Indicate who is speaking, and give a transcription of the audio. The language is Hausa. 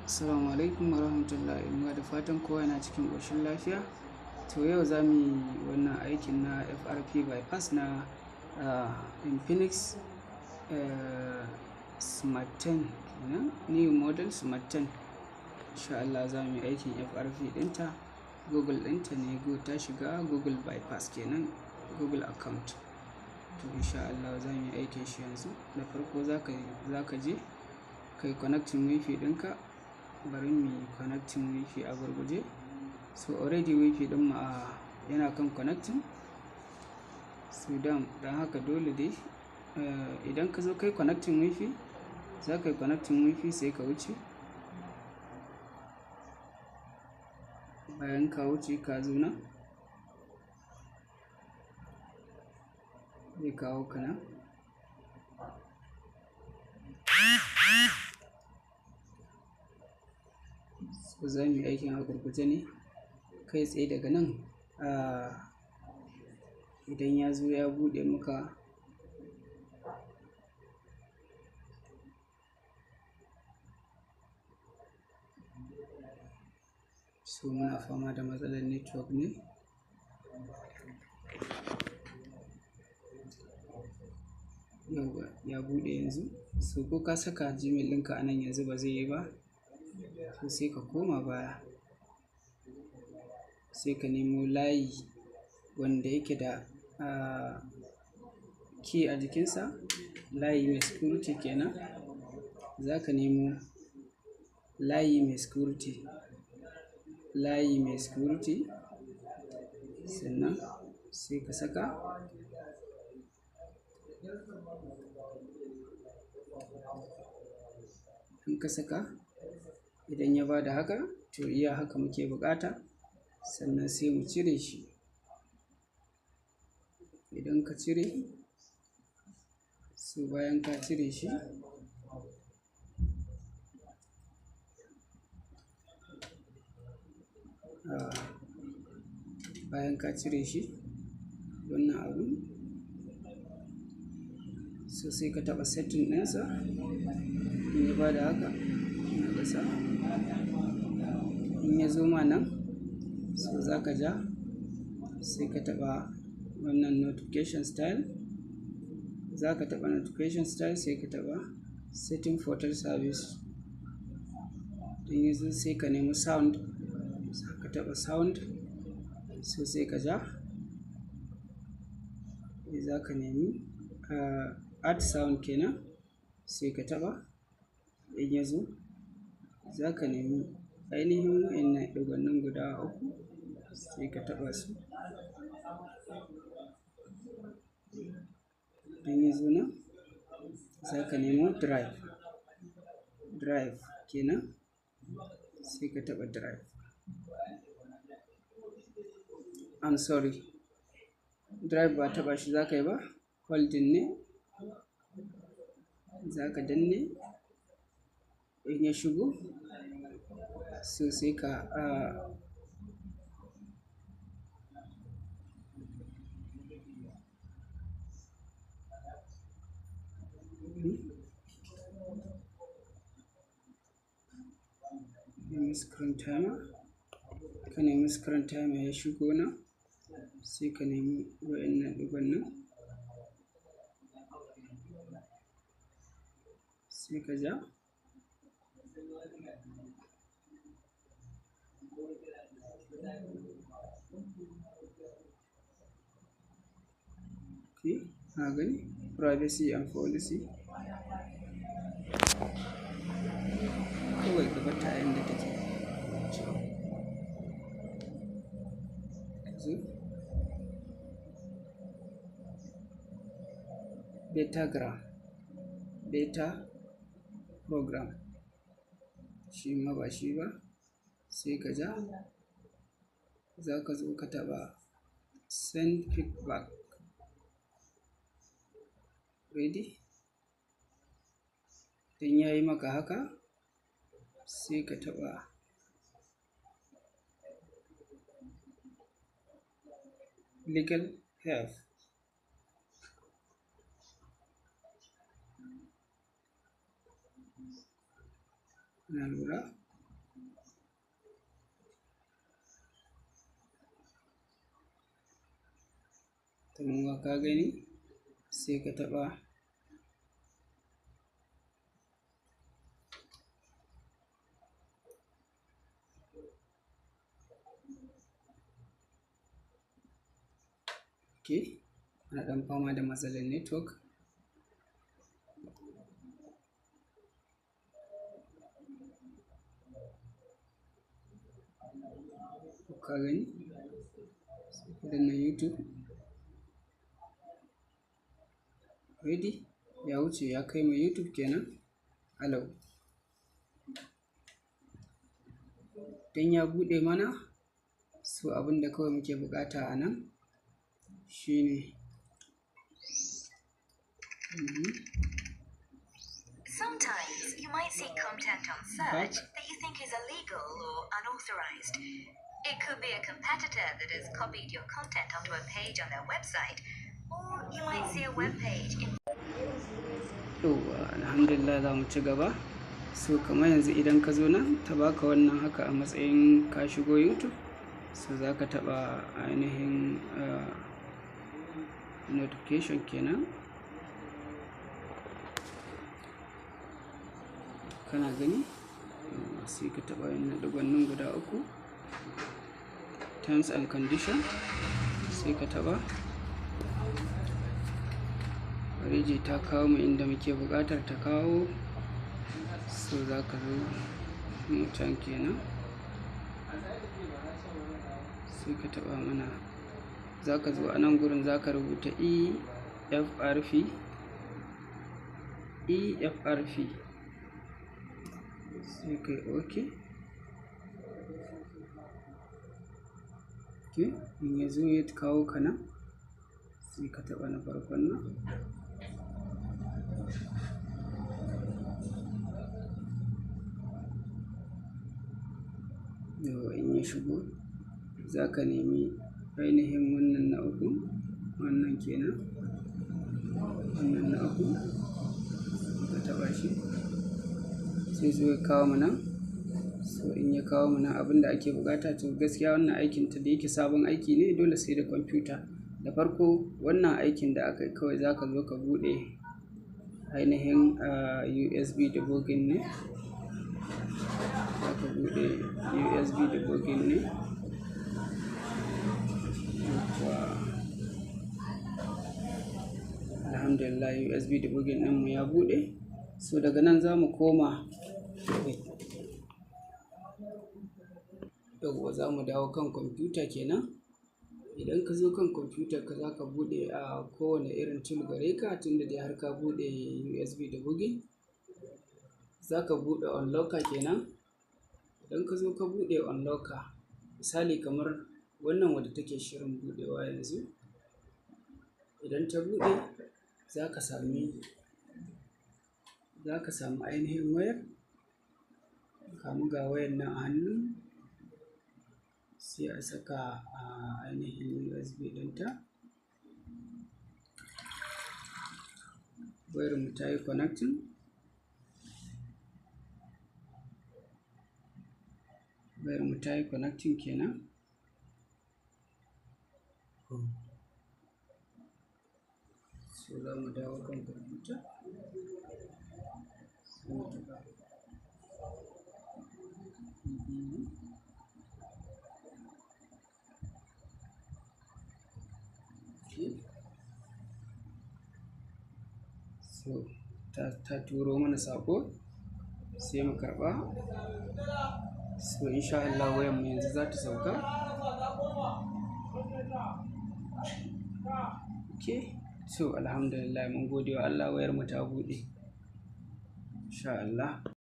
Speaker 1: Assalamu alaikum warahmatullahi, da fatan kowa yana cikin ƙoshin lafiya. To yau za mu yi wannan aikin na FRP bypass na Infinix Smart 10 kenan, new model Smart 10. Insha Allah za mu yi aikin FRP ɗinta. Google ɗinta ne, ta shiga Google bypass kenan, Google account. To insha Allah za mu yi aikin shi yanzu. Da farko za ka je kai connecting wifi ɗinka. Bari mu yi connecting wifi a gurguje. So already wifi ɗin mu yana kan connecting. So don haka dole dai idan ka zo kai connecting wifi, za ka yi connecting wifi sai ka wuce. Bayan ka wuce ka zo nan, zai kawo ka nan. So za mu yi aikin a gurguje ne kai tsaye daga nan. Idan ya zo ya buɗe maka, so muna fama da matsalar network ne. Yauwa ya buɗe yanzu. So ko ka saka Gmail ɗinka a nan yanzu ba zai yi ba. So sai ka koma baya, sai ka nemo layi wanda yake da key a jikinsa, layi mai security kenan. Za ka nemo layi mai security, sannan sai ka saka. In ka saka, idan ya bada haka, to iya haka muke buƙata. Sannan sai mu cire shi. Idan ka cire, so bayan ka cire shi, wannan abu, so sai ka taɓa setting ɗinsa. In ya bada haka, na ƙasa. In ya zo ma nan, so za ka ja, sai ka taɓa wannan notification style. Za ka taɓa notification style, sai ka taɓa setting portal service. In ya zo sai ka nemi sound, ka taɓa sound, so sai ka ja. Za ka nemi add sound kenan, sai ka taɓa. In ya zo, za ka nemi ainihin wa'innan ɗigonnin guda uku, sai ka taɓa su. In ya zo nan, za ka nemo drive kenan, sai ka taɓa drive. I'm sorry, drive ba taɓa shi za ka yi ba, holding ne. Za ka danne. In ya shigo, so sai ka nemi screen timer. Ka nemi screen timer ya shigo nan, sai ka nemi wa'innan ɗigon nan, sai ka ja. Okay, ka gani privacy and policy. Kawai ka bar ta a yanda take. Beta program, shi ma ba shi ba, sai ka ja. Za ka zo ka taɓa send feedback. Ready? Idan ya yi maka haka, sai ka taɓa legal help. Na lura. kuma ka gani sai ka taɓa ana ɗan fama da matsalar network. Ka gani danna YouTube ready ya wuce ya kai mu YouTube kenan. Allow dan ya buɗe mana, so abinda kawai muke buƙata a nan shine
Speaker 2: Sometimes you might see content on search that you think is illegal or unauthorized. It could be a competitor that has copied your content onto a page on their website, or you might see a web page in
Speaker 1: alhamdulillah za mu ci gaba. So kamar yanzu idan ka zo nan ta baka wannan haka a matsayin ka shigo YouTube, so za ka taɓa ainihin notification kenan. Kana gani sai ka taɓa yin ɗigonnin guda uku, terms and condition, sai ka taɓa reji ta kawo mu inda muke buƙatar ta kawo. So za ka zo can kenan sai ka taɓa mana, za ka zo a nan gurin za ka rubuta EFRP sai kai OK. In ya zo ya kawo ka nan sai ka taɓa na farkon nan. In ya shigo za ka nemi ainihin wannan na uku, wannan kenan, wannan na uku ka taɓa shi sai zo ya kawo mu nan. So in ya kawo mu nan abinda ake buƙata, to gaskiya wannan aikin ta da yake sabon aiki ne dole sai da kwamfuta. Da farko wannan aikin da aka yi kawai za ka zo ka buɗe ainihin USB debugging ne, za ka buɗe USB debugging ne. Alhamdulillah USB debugging ɗin mu ya buɗe. So daga nan za mu koma za mu dawo kan kwamfuta kenan. Idan ka zo kan kwamfutar ka za ka buɗe a kowane irin tool gare ka, tunda dai har ka buɗe USB debugging, za ka buɗe unlocker kenan. Idan ka zo ka buɗe unlocker, misali kamar wannan wadda take shirin buɗewa yanzu, idan ta buɗe za ka sami ainihin wayar, kamu ga wayar nan a hannu, sai a saka ainihin USB ɗinta. Wayar mu ta yi connecting, wayar mu ta yi connecting kenan. So za mu dawo kan kwamfuta. So ta turo mana saƙo sai mu karɓa. So insha Allah wayar mu yanzu za ta sauka. So alhamdulillah mun gode wa Allah, wayar mu ta buɗe insha Allah.